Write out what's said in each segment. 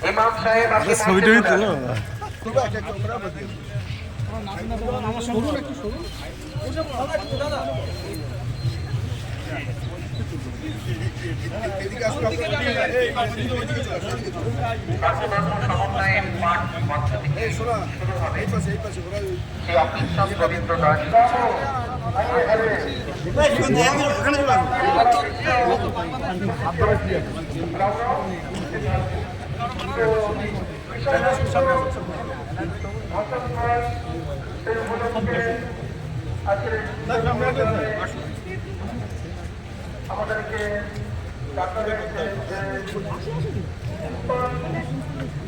ইমাম সাহেব ছবিটা তুলো রবীন্দ্র দাস আমাদেরকে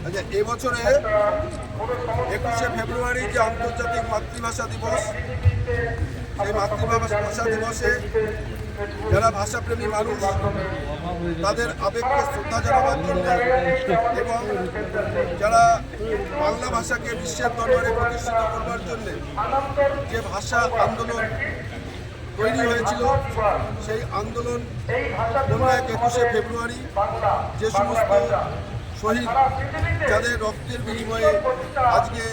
আচ্ছা, এবছরে 21শে ফেব্রুয়ারি যে আন্তর্জাতিক মাতৃভাষা দিবস, সেই মাতৃভাষা দিবসে যারা ভাষাপ্রেমী মানুষ তাদের আবেগকে শ্রদ্ধা জানাবার জন্য এবং যারা বাংলা ভাষাকে বিশ্বের দরবারে প্রতিষ্ঠিত করবার জন্য যে ভাষা আন্দোলন তৈরি হয়েছিল, সেই আন্দোলন 21শে ফেব্রুয়ারি যে সমস্ত শহীদ যাদের রক্তের বিনিময়ে আজকে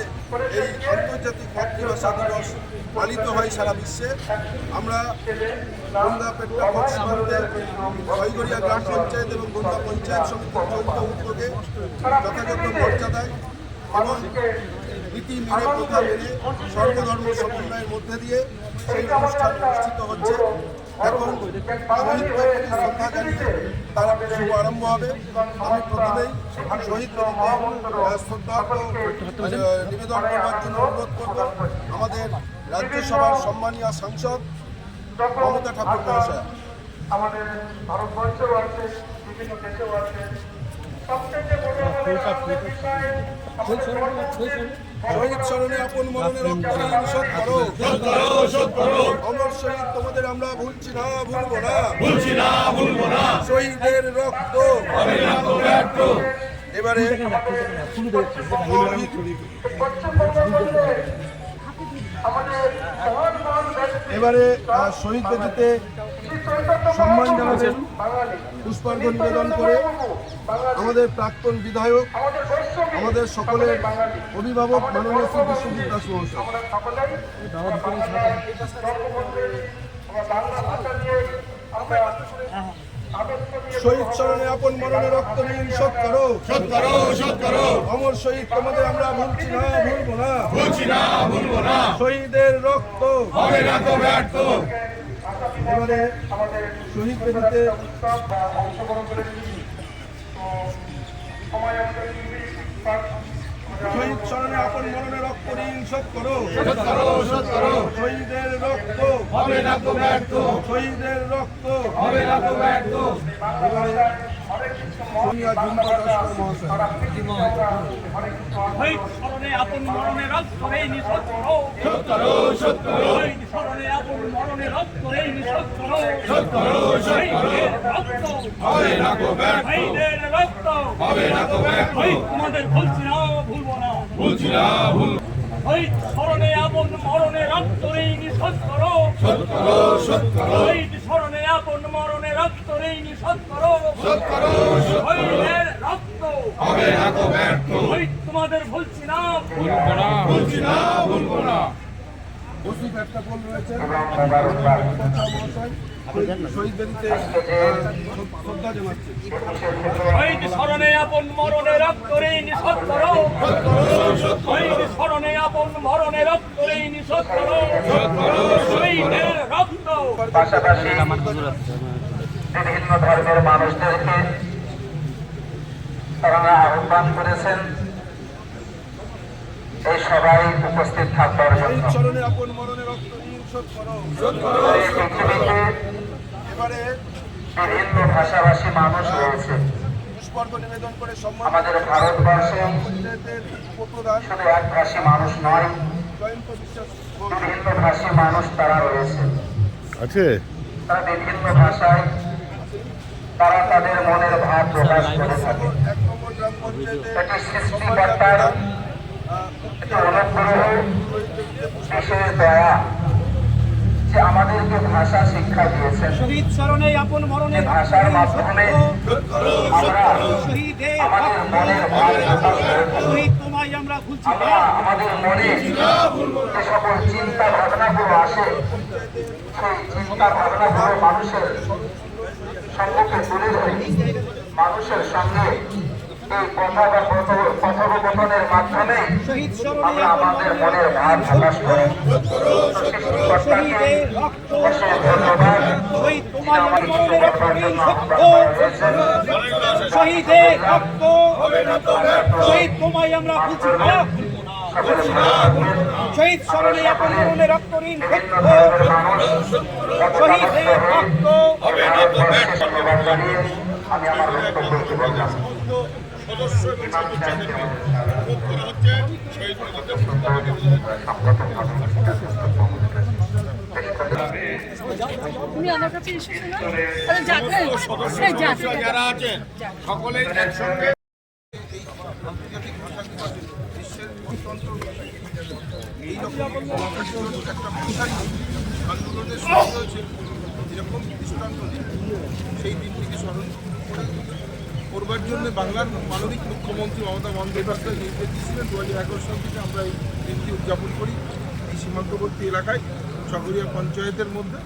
এই আন্তর্জাতিক মাতৃভাষা দিবস পালিত হয় সারা বিশ্বে, আমরা গন্দা পেট্রাপট সীমান্তে ছয়গড়িয়া গ্রাম পঞ্চায়েত এবং গন্দা পঞ্চায়েত সমিতির যৌথ উদ্যোগে যথাযথ মর্যাদায় এবং নীতি মেনে প্রথা মেনে সর্বধর্ম সমন্বয়ের মধ্যে দিয়ে সেই অনুষ্ঠান অনুষ্ঠিত হচ্ছে। এখন শহীদদের প্রতি শ্রদ্ধা জানিয়ে তার শুভ আরম্ভ হবে। আমি প্রথমেই শহীদদের শ্রদ্ধার্ঘ্য নিবেদন করবার জন্য অনুরোধ করব আমাদের রাজ্যসভার সম্মানীয় সাংসদ মমতা ঠাকুর মহাশয়। আমাদের ভারতবর্ষেও আছে, বিভিন্ন দেশেও আছে। সবচেয়ে বড় শহীদ স্মরণে আপন মরণে রক্ত নিষেধ করো। অমর শহীদ তোমাদের আমরা ভুলছি না, ভুলবো না। শহীদের রক্ত এবারে শহীদ বেদিতে সম্মান জানাবেন পুষ্পার্ঘ্য নিবেদন করে আমাদের প্রাক্তন বিধায়ক, আমাদের সকলের অভিভাবক মাননীয় শ্রী বিশ্বজিৎ দাস মহাশয়। শহীদ স্মরণে আপন মরণে রক্ত ঋণ শোধ করো। অমর শহীদ তোমাদের আমরা ভুলছি না, ভুলবো না। শহীদের রক্ত হবে না তো ব্যর্থ। এবারে শহীদ বেদিতে শহীদ স্মরণে আপন মরণে রক্ত ঋণ শোধ করো। শহীদের রক্ত হবে না তো ব্যর্থ। শহীদের রক্ত হবে না তো ব্যর্থ। এবারে সোনিয়া ঝুমকা দাস মহাশয়। শহীদ স্মরণে আপন মরণে রক্ত ঋণ শোধ করো। শহীদ স্মরণে আপন মরণে রক্ত ঋণ শোধ করো। শহীদের রক্ত হবে না তো ব্যর্থ। শহীদের রক্ত হবে না তো ব্যর্থ। তোমাদের ভুলছি না, ভুলবো না। শহীদ স্মরণে আপন মরণে রক্ত ঋণ শোধ করো। শহীদ স্মরণে আপন মরণে রক্ত ঋণ শোধ করো। শহীদের রক্ত হবে না তো ব্যর্থ। শহীদ তোমাদের ভুলছি না, ভুলবো না। ওসিফ একটা বল রয়েছে শহীদ বেদিতে শ্রদ্ধা জানাচ্ছে। শহীদ স্মরণে আপন মরণে রক্ত ঋণ শোধ করো। শহীদ স্মরণে আপন মরণে রক্ত ঋণ শোধ করো। শহীদের রক্ত। পাশাপাশি বিভিন্ন ধর্মের মানুষদেরকে তারা আহ্বান করেছেন এই সবাই উপস্থিত থাকবার জন্য। স্মরণে আপন মরণে রক্ত ঋণ শোধ করো। এবারে বিভিন্ন ভাষাভাষী মানুষ রয়েছে পুষ্পার্ঘ্য নিবেদন করে সম্মান আমাদের ভারতবর্ষে। পঞ্চায়েতের উপপ্রধান শুধু এক ভাষী মানুষ নয়, জয়ন্ত বিশ্বাস বিভিন্ন ভাষী মানুষ তারা রয়েছে। তারা বিভিন্ন ভাষায় তারা তাদের মনের ভাব প্রকাশ করে থাকে। 1 নম্বর গ্রাম পঞ্চায়েতে এটি সৃষ্টিকর্তার একটি অনুগ্রহ, বিশেষ দয়া যে আমাদেরকে ভাষা শিক্ষা দিয়েছেন। শহীদ স্মরণে আপন মরণে ভাষার মাধ্যমে আমরা শহীদের আমাদের মনের ভাব প্রকাশ করে থাকি। শহীদ তোমায় আমরা ভুলছি আমরা আমাদের মনে যে সকল চিন্তা ভাবনাগুলো আসে, সেই চিন্তা ভাবনাগুলো মানুষের সম্মুখে তুলে ধরি। মানুষের সঙ্গে এই কথা বা কথোপকথনের মাধ্যমে শহীদ স্মরণে আমরা আমাদের মনের ভাব প্রকাশ করি। সৃষ্টিকর্তাকে শহীদের রক্ত অশেষ ধন্যবাদ। শহীদ তোমায় আমার মরণে রক্ত জন্য সত্য আহ্বান করা হয়েছে। শহীদের রক্ত শহীদ তোমায় আমরা ভুলছি না সকলে ভালো থাকবেন। শহীদ স্মরণে আপন মরণে রক্ত ঋণ বিভিন্ন সত্য ধরনের মানুষ শহীদের রক্ত ভারতবর্ষে ধন্যবাদ জানিয়ে আমি আমার বক্তব্যকে বললাম। তুমি আমার কাছে এসেছো না? তাহলে যাক, যারা আছেন সকলেই একসঙ্গে আন্তর্জাতিক ভাষা দিবস বিশ্বের গণতন্ত্র এইরকম একটা ভাষাই আন্দোলনের শুরু হয়েছে, এরকম দৃষ্টান্ত নেই। সেই দিনটিকে স্মরণ করে করবার জন্য বাংলার মাননীয় মুখ্যমন্ত্রী মমতা বন্দ্যোপাধ্যায় নির্দেশ দিয়েছিলেন 2011 সাল থেকে আমরা এই দিনটি উদযাপন করি এই সীমান্তবর্তী এলাকায় শহরিয়া পঞ্চায়েতের মধ্যে।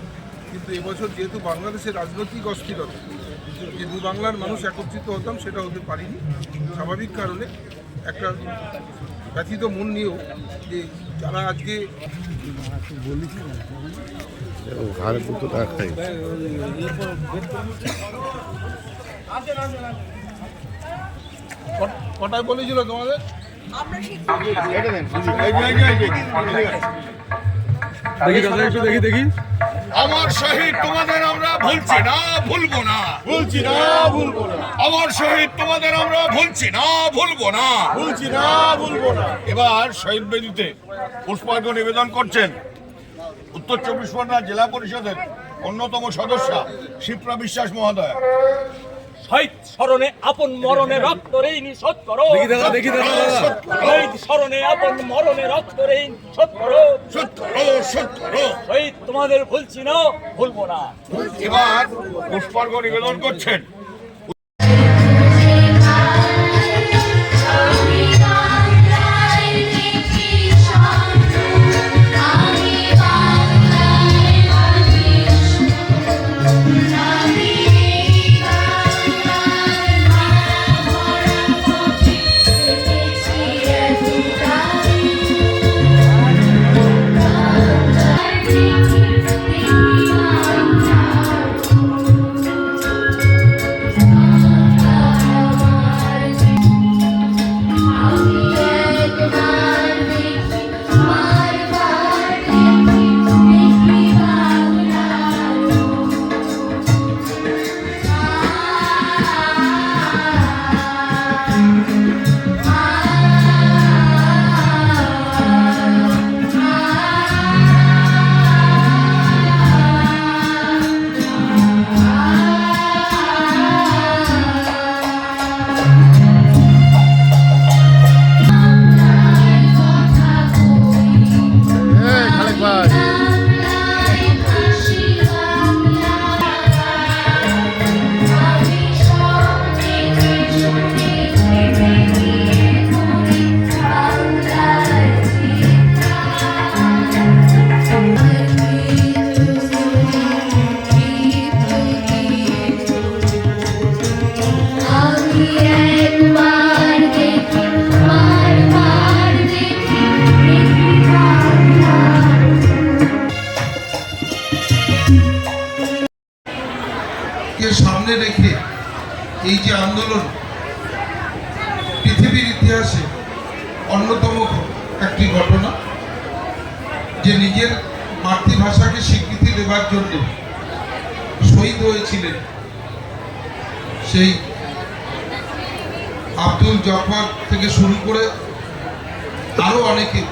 কিন্তু এবছর যেহেতু বাংলাদেশের রাজনৈতিক অস্থিরতা, যে দু বাংলার মানুষ একত্রিত হতাম সেটা হতে পারিনি। স্বাভাবিক কারণে একটা ব্যথিত মন নিয়েও যে যারা আজকে কটায় বলেছিল তোমাদের আমার শহীদ তোমাদের আমরা ভুলছি না, ভুলবো না, ভুলছি না, ভুলবো না। আমার শহীদ তোমাদের আমরা ভুলছি না, ভুলবো না, ভুলছি না, ভুলবো না। এবার শহীদ বেদিতে পুষ্পার্ঘ্য নিবেদন করছেন উত্তর 24 পরগনা জেলা পরিষদের অন্যতম সদস্য শিপ্রা বিশ্বাস মহোদয়। শহীদ স্মরণে আপন মরণে রক্ত ঋণ শোধ করো শহীদ স্মরণে আপন মরণে রক্ত ঋণ শোধ করো শহীদ তোমাদের ভুলছি না, ভুলবো না। এবার পুষ্পার্ঘ্য নিবেদন করছেন সামনে রেখে এই যে আন্দোলন পৃথিবীর ইতিহাসে অন্যতম একটি ঘটনা, যে নিজের মাতৃভাষাকে স্বীকৃতি দেবার জন্য শহীদ হয়েছিলেন সেই আব্দুল জব্বার থেকে শুরু করে আরো অনেকে।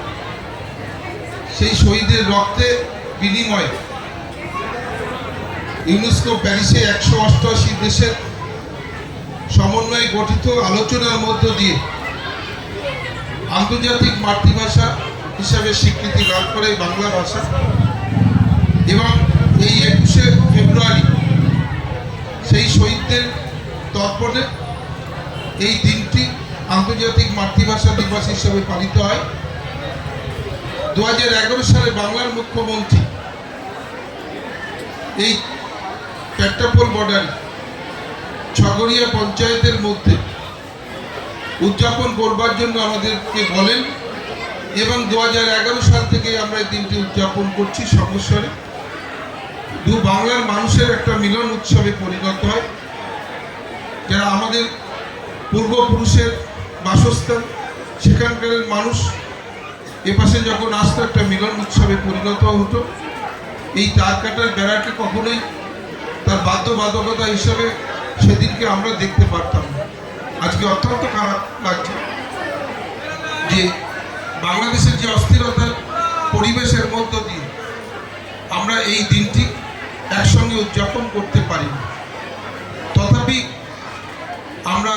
সেই শহীদের রক্তে বিনিময়ে ইউনেস্কো প্যারিসে 188 দেশের সমন্বয়ে গঠিত আলোচনার মধ্য দিয়ে আন্তর্জাতিক মাতৃভাষা হিসাবে স্বীকৃতি লাভ করে বাংলা ভাষা। এবং এই 21শে ফেব্রুয়ারি সেই শহীদদের তর্পণে এই দিনটি আন্তর্জাতিক মাতৃভাষা দিবস হিসেবে পালিত হয়। 2011 সালে বাংলার মুখ্যমন্ত্রী এই পেট্টাপোল বর্ডার ছগড়িয়া পঞ্চায়েতের মধ্যে উদযাপন করবার জন্য আমাদেরকে বলেন এবং 2011 সাল থেকে আমরা এই দিনটি উদযাপন করছি সমস্বরে। দু বাংলার মানুষের একটা মিলন উৎসবে পরিণত হয়, যারা আমাদের পূর্বপুরুষের বাসস্থান, সেখানকার মানুষ এপাশে যখন আসতো একটা মিলন উৎসবে পরিণত হতো। এই তার কাটার বেড়াকে কখনোই তার বাধ্যবাধকতা হিসেবে সেদিনকে আমরা দেখতে পারতাম না। আজকে অত্যন্ত খারাপ লাগছে যে বাংলাদেশের যে অস্থিরতার পরিবেশের মধ্য দিয়ে আমরা এই দিনটি একসঙ্গে উদযাপন করতে পারি। তথাপি আমরা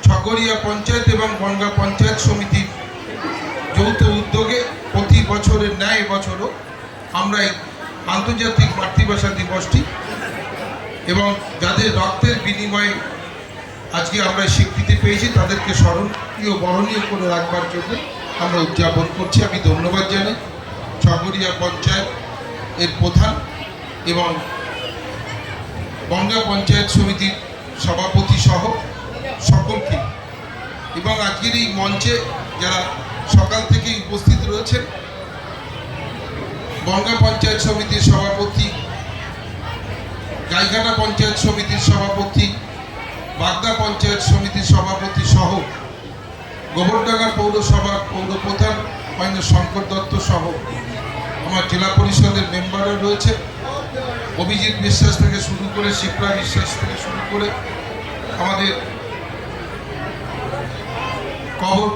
ছগড়িয়া পঞ্চায়েত এবং বনগাঁ পঞ্চায়েত সমিতির যৌথ উদ্যোগে প্রতি বছরের ন্যায় এবছরও আমরা এই আন্তর্জাতিক মাতৃভাষা দিবসটি এবং যাদের রক্তের বিনিময়ে আজকে আমরা স্বীকৃতি পেয়েছি তাদেরকে স্মরণীয় বরণীয় করে রাখবার জন্য আমরা উদযাপন করছি। আমি ধন্যবাদ জানাই ছগড়িয়া পঞ্চায়েত এর প্রধান এবং বনগাঁ পঞ্চায়েত সমিতির সভাপতি সহ সকলকে, এবং আজকের এই মঞ্চে যারা সকাল থেকে উপস্থিত রয়েছেন, বনগাঁ পঞ্চায়েত সমিতির সভাপতি, গাইঘাটা পঞ্চায়েত সমিতির সভাপতি, বাগদা পঞ্চায়েত সমিতির সভাপতি সহ গোবরডাঙ্গা পৌরসভার পৌরপ্রধান মাননীয় শঙ্কর দত্ত সহ আমার জেলা পরিষদের মেম্বাররা রয়েছে, অভিজিৎ বিশ্বাস থেকে শুরু করে, শিপ্রা বিশ্বাস থেকে শুরু করে আমাদের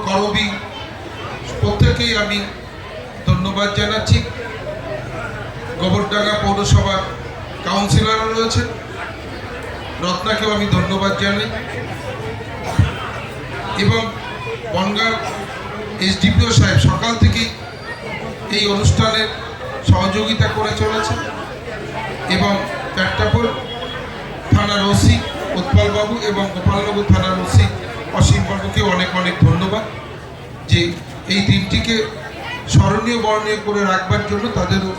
করবি, প্রত্যেকেই আমি ধন্যবাদ জানাচ্ছি। গোবরডাঙ্গা পৌরসভার কাউন্সিলররা রয়েছেন, রত্নাকেও আমি ধন্যবাদ জানাই এবং বনগাঁর এসডিপিও সাহেব সকাল থেকেই এই অনুষ্ঠানের সহযোগিতা করে চলেছে এবং পেট্টাপোল থানার ওসি উৎপলবাবু এবং গোপালনগর থানার ওসি অসীমবাবুকে অনেক অনেক ধন্যবাদ যে এই দিনটিকে স্মরণীয় বরণীয় করে রাখবার জন্য তাদেরও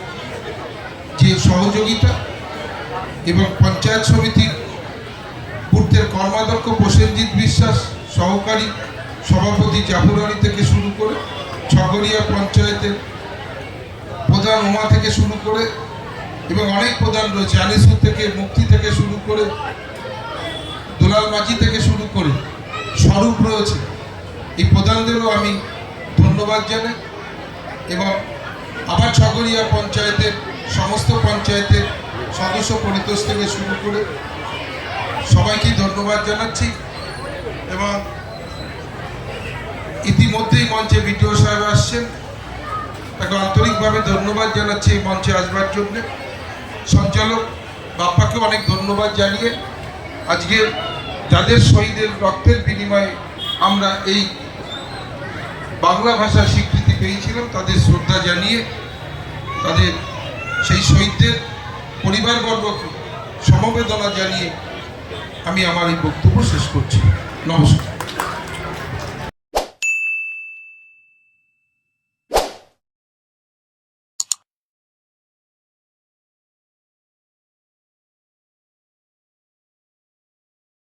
যে সহযোগিতা, এবং পঞ্চায়েত সমিতির পূর্তের কর্মাধ্যক্ষ প্রসেনজিৎ বিশ্বাস, সহকারী সভাপতি জাফর আলী থেকে শুরু করে, ছগড়িয়া পঞ্চায়েতের প্রধান উমা থেকে শুরু করে এবং অনেক প্রধান রয়েছে, আনিসুর থেকে, মুক্তি থেকে শুরু করে, দুলাল মাঝি থেকে শুরু করে স্বরূপ রয়েছে, এই প্রধানদেরও আমি ধন্যবাদ জানাই এবং আবার ছগড়িয়া পঞ্চায়েতের সমস্ত পঞ্চায়েতের সদস্য পরিতোষ থেকে শুরু করে সবাইকে ধন্যবাদ জানাচ্ছি। এবং ইতিমধ্যেই মঞ্চে বিডিও সাহেব আসছেন, তাকে আন্তরিকভাবে ধন্যবাদ জানাচ্ছি এই মঞ্চে আসবার জন্য। সঞ্চালক বাপ্পাকে অনেক ধন্যবাদ জানিয়ে আজকে যাদের শহীদের রক্তের বিনিময়ে আমরা এই বাংলা ভাষার স্বীকৃতি পেয়েছিলাম তাদের শ্রদ্ধা জানিয়ে, তাদের সেই শহীদদের পরিবারবর্গকে সমবেদনা জানিয়ে আমি আমার এই বক্তব্য শেষ করছি। নমস্কার।